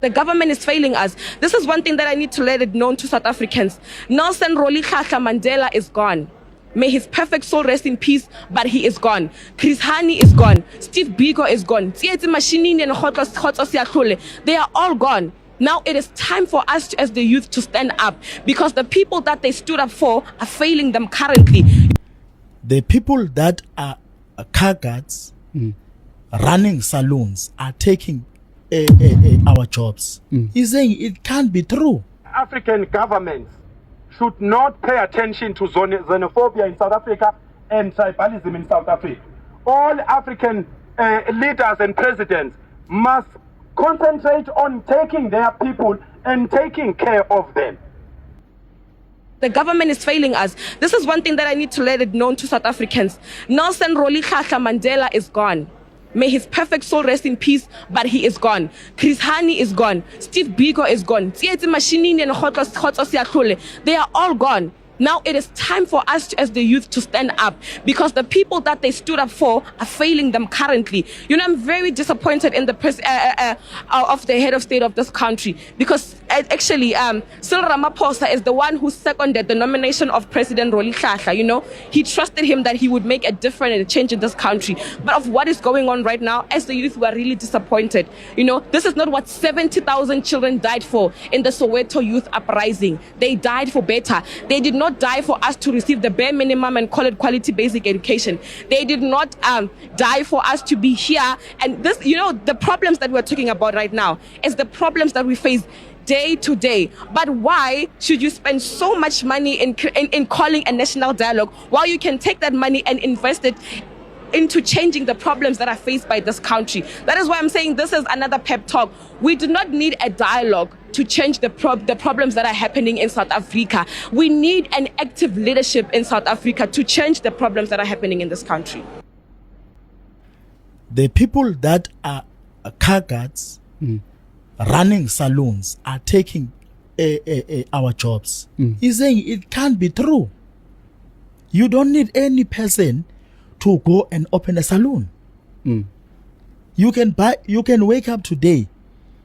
The government is failing us. This is one thing that I need to let it known to South Africans. Nelson Rolihlahla Mandela is gone. May his perfect soul rest in peace, but he is gone. Chris Hani is gone. Steve Biko is gone. Tsietsi Mashinini and Khotso Siyahlule, they are all gone. Now it is time for us as the youth to stand up, because the people that they stood up for are failing them currently. The people that are car guards, running saloons, are taking our jobs. He's saying it can't be true. African governments should not pay attention to xenophobia in South Africa and tribalism in South Africa. All African leaders and presidents must concentrate on taking their people and taking care of them. The government is failing us. This is one thing that I need to let it known to South Africans. Nelson Rolihlahla Mandela is gone. May his perfect soul rest in peace, but he is gone. Chris Hani is gone. Steve Biko is gone. Tsietsi Mashinini and Khotso Siyahlule, they are all gone. Now it is time for us as the youth to stand up, because the people that they stood up for are failing them currently. You know, I'm very disappointed in the of the head of state of this country, because actually Cyril Ramaphosa is the one who seconded the nomination of President Rolihlahla. You know, he trusted him that he would make a difference and a change in this country. But of what is going on right now, as the youth, we are really disappointed. You know, this is not what 70,000 children died for in the Soweto youth uprising. They died for better. They did not die for us to receive the bare minimum and call it quality basic education. They did not die for us to be here. And this, you know, the problems that we're talking about right now is the problems that we face day to day. But why should you spend so much money in calling a national dialogue, while you can take that money and invest it into changing the problems that are faced by this country? That is why I'm saying this is another pep talk. We do not need a dialogue to change the problems that are happening in South Africa. We need an active leadership in South Africa to change the problems that are happening in this country. The people that are car guards, running saloons, are taking our jobs. He's saying it can't be true. You don't need any person to go and open a saloon. You can wake up today,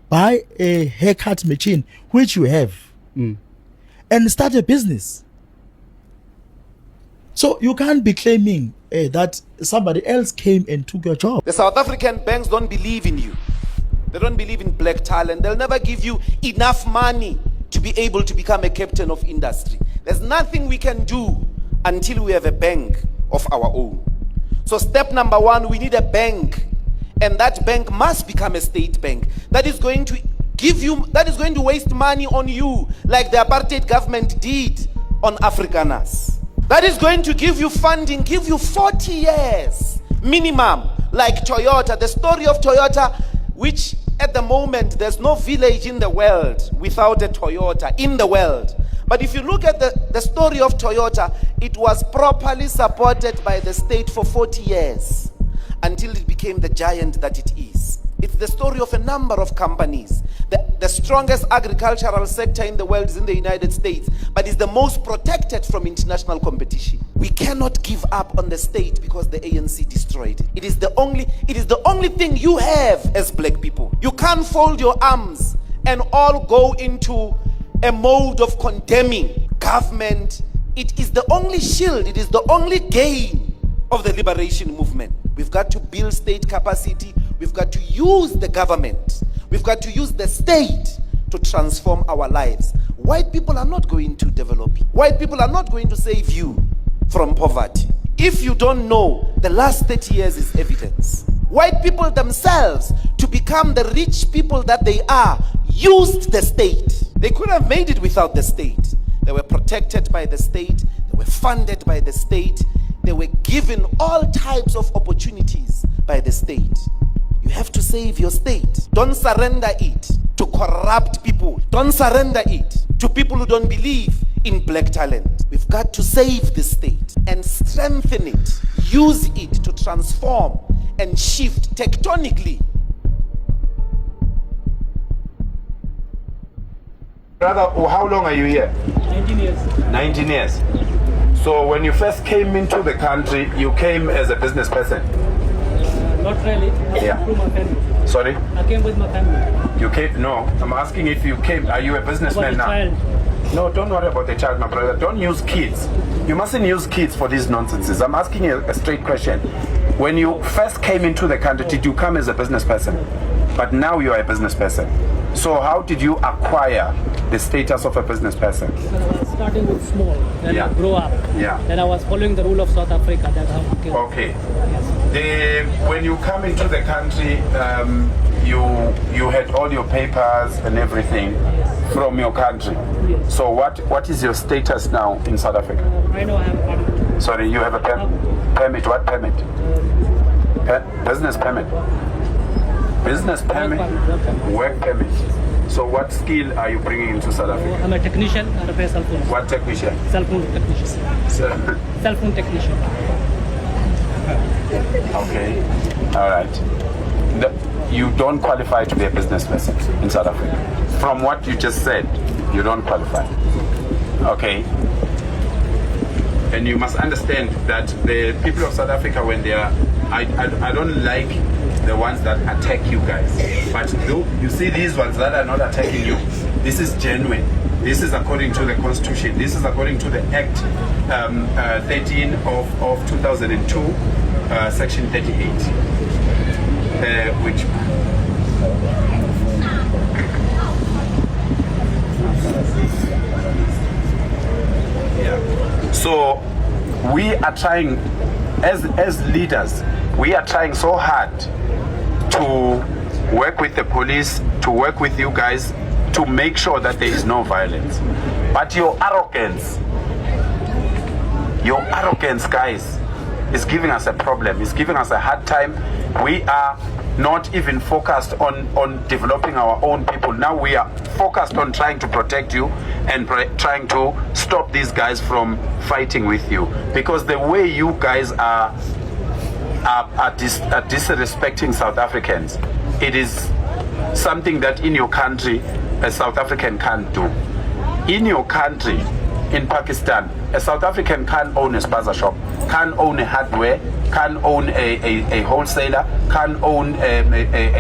buy a haircut machine, which you have, and start a business. So you can't be claiming that somebody else came and took your job. The South African banks don't believe in you. They don't believe in black talent. They'll never give you enough money to be able to become a captain of industry. There's nothing we can do until we have a bank of our own. So step number one, we need a bank, and that bank must become a state bank that is going to give you, that is going to waste money on you, like the apartheid government did on Afrikaners. That is going to give you funding, give you 40 years minimum, like Toyota. The story of Toyota, which at the moment there's no village in the world without a Toyota in the world. But if you look at the story of Toyota, it was properly supported by the state for 40 years until it became the giant that it is. It's the story of a number of companies. The strongest agricultural sector in the world is in the United States, but is the most protected from international competition. We cannot give up on the state because the ANC destroyed it. It is the only thing you have as black people. You can't fold your arms and all go into a mode of condemning government. It is the only shield, it is the only gain of the liberation movement. We've got to build state capacity. We've got to use the government. We've got to use the state to transform our lives. White people are not going to develop you. White people are not going to save you from poverty. If you don't know, the last 30 years is evidence. White people themselves, to become the rich people that they are, used the state. They could have made it without the state. They were protected by the state. They were funded by the state. They were given all types of opportunities by the state. You have to save your state. Don't surrender it to corrupt people. Don't surrender it to people who don't believe in black talent. We've got to save the state and strengthen it. Use it to transform and shift tectonically. Brother, how long are you here? 19 years. 19 years. So when you first came into the country, you came as a business person? Not really. I came through my family. Sorry? I came with my family. You came? No, I'm asking if you came. Are you a businessman now? No, don't worry about the child, my brother. Don't use kids. You mustn't use kids for these nonsenses. I'm asking you a straight question. When you first came into the country, did you come as a business person? But now you are a business person. So how did you acquire the status of a business person? I was starting with small, then Yeah. I grew up. Yeah. Then I was following the rule of South Africa. That's how it came. Okay. Yes. When you come into the country, you had all your papers and everything from your country. Yes. So what is your status now in South Africa? Right now I have a permit. Sorry, you have a permit. What permit? Business permit. Business permit. Work permit. So what skill are you bringing into South Africa? I'm a technician. I repair cell phones. What technician? Cell phone technician. Cell phone technician. Okay. All right. You don't qualify to be a business person in South Africa. From what you just said, you don't qualify. Okay. And you must understand that the people of South Africa, when they are, I don't like the ones that attack you guys. But though you see these ones that are not attacking you, this is genuine. This is according to the Constitution. This is according to the Act 13 of 2002, Section 38, which. Yeah. So we are trying, as leaders, we are trying so hard to work with the police, to work with you guys, to make sure that there is no violence. But your arrogance, guys, is giving us a problem. It's giving us a hard time. We are not even focused on developing our own people. Now we are focused on trying to protect you and trying to stop these guys from fighting with you. Because the way you guys are disrespecting South Africans, it is something that in your country a South African can't do. In your country, in Pakistan, a South African can't own a spaza shop, can't own a hardware, can't own a wholesaler, can't own a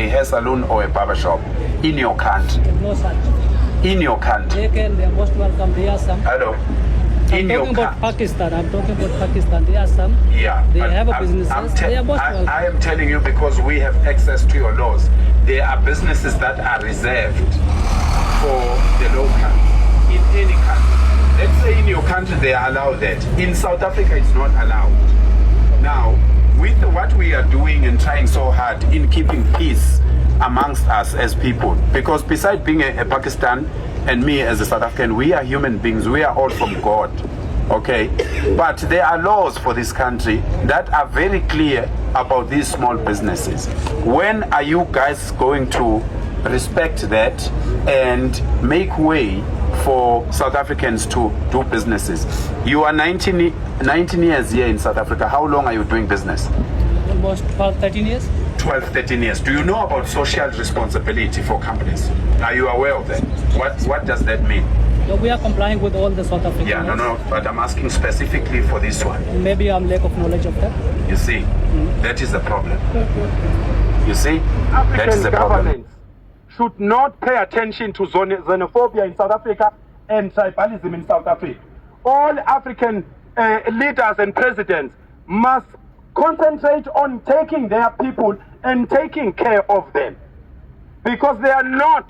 hair salon or a barber shop. In your country. No such. In your country. They are most welcome. There are some. Hello. I'm talking about Pakistan. I'm talking about Pakistan. There are some. Yeah. They have a businesses. They are most welcome. I am telling you because we have access to your laws. There are businesses that are reserved for the local. In any country. Let's say in your country they allow that. In South Africa it's not allowed. Now, with what we are doing and trying so hard in keeping peace amongst us as people, because besides being a Pakistan and me as a South African, we are human beings. We are all from God. Okay? But there are laws for this country that are very clear about these small businesses. When are you guys going to respect that and make way for South Africans to do businesses? You are 19 years here in South Africa. How long are you doing business? Almost 12, 13 years. 12, 13 years. Do you know about social responsibility for companies? Are you aware of that? What does that mean? So we are complying with all the South African Yeah, laws. no, but I'm asking specifically for this one. Maybe I'm lack of knowledge of that. You see, that is the problem. You see, that is African the problem. governments should not pay attention to xenophobia in South Africa and tribalism in South Africa. All African leaders and presidents must concentrate on taking their people and taking care of them, because they are not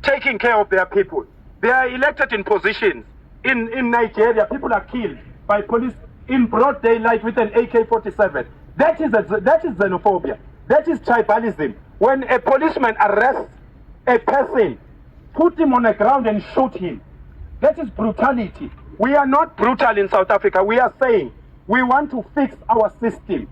taking care of their people. They are elected in positions. In Nigeria, people are killed by police in broad daylight with an AK-47. That is xenophobia. That is tribalism. When a policeman arrests a person, put him on the ground and shoot him, that is brutality. We are not brutal in South Africa. We are saying we want to fix our system.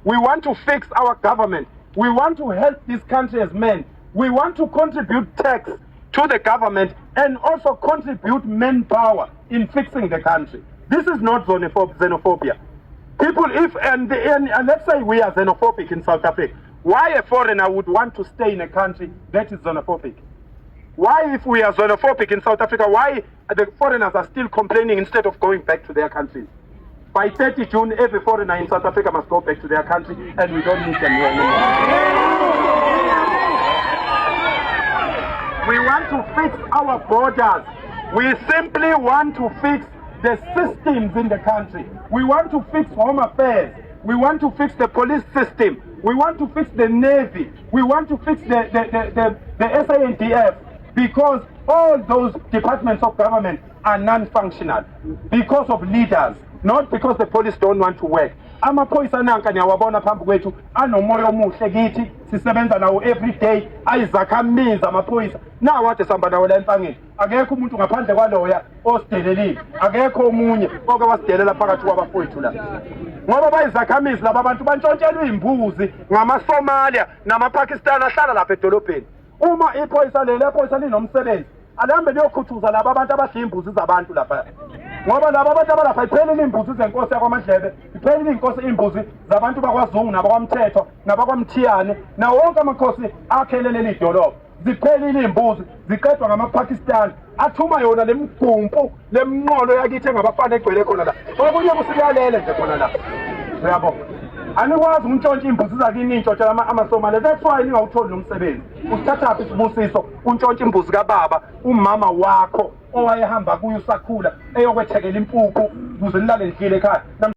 We want to fix our government. We want to help this country as men. We want to contribute tax to the government and also contribute manpower in fixing the country. This is not xenophobia. People, and let's say we are xenophobic in South Africa, why a foreigner would want to stay in a country that is xenophobic? Why, if we are xenophobic in South Africa, why the foreigners are still complaining instead of going back to their countries? By 30 June, every foreigner in South Africa must go back to their country, and we don't need them here anymore. We want to fix our borders. We simply want to fix the systems in the country. We want to fix home affairs. We want to fix the police system. We want to fix the Navy. We want to fix the SANDF, because all those departments of government are non-functional because of leaders, not because the police don't want to work. Amaphoyisa nanka niyawabona phambi kwethu anomoya omuhle kithi, sisebenza nawo every day, ayizakhamizi amaphoyisa. Nawo ade sihamba nawo la empangeni. Akekho umuntu ngaphandle kwaloya osidelelile. Akekho omunye oke wasidelela phakathi kwabafowethu la. Ngoba bayizakhamizi laba bantu bantshontshelwa imbuzi ngamaSomalia namaPakistan ahlala lapha edolobheni. Uma iphoyisa lephoyisa linomsebenzi, alihambe liyokhuthuza laba abantu abadla imbuzi zabantu lapha. Ngoba laba abantu abalapha iphelile imbuzi zenkosi yakwaMadlebe, iphelile imbuzi zabantu bakwaZungu nabakwamthetho nabakwamthiyane, na wonke amakhosi akhelelele idolobha. Ziphelile imbuzi, ziqedwa ngamaPakistan athuma yona lemgumpu lemnqolo yakithi engabafana egcwele khona la. Okunye kusilalele nje khona la. Uyabo? Anikwazi untshontsha imbuzi zakini intshontsha amaSomalia. That's why ningawutholi nomsebenzi. Usithathaphi isibusiso untshontsha imbuzi kababa, umama wakho owayehamba kuyo usakhula eyokwethekela impuphu ukuze nilale ndlile ekhaya.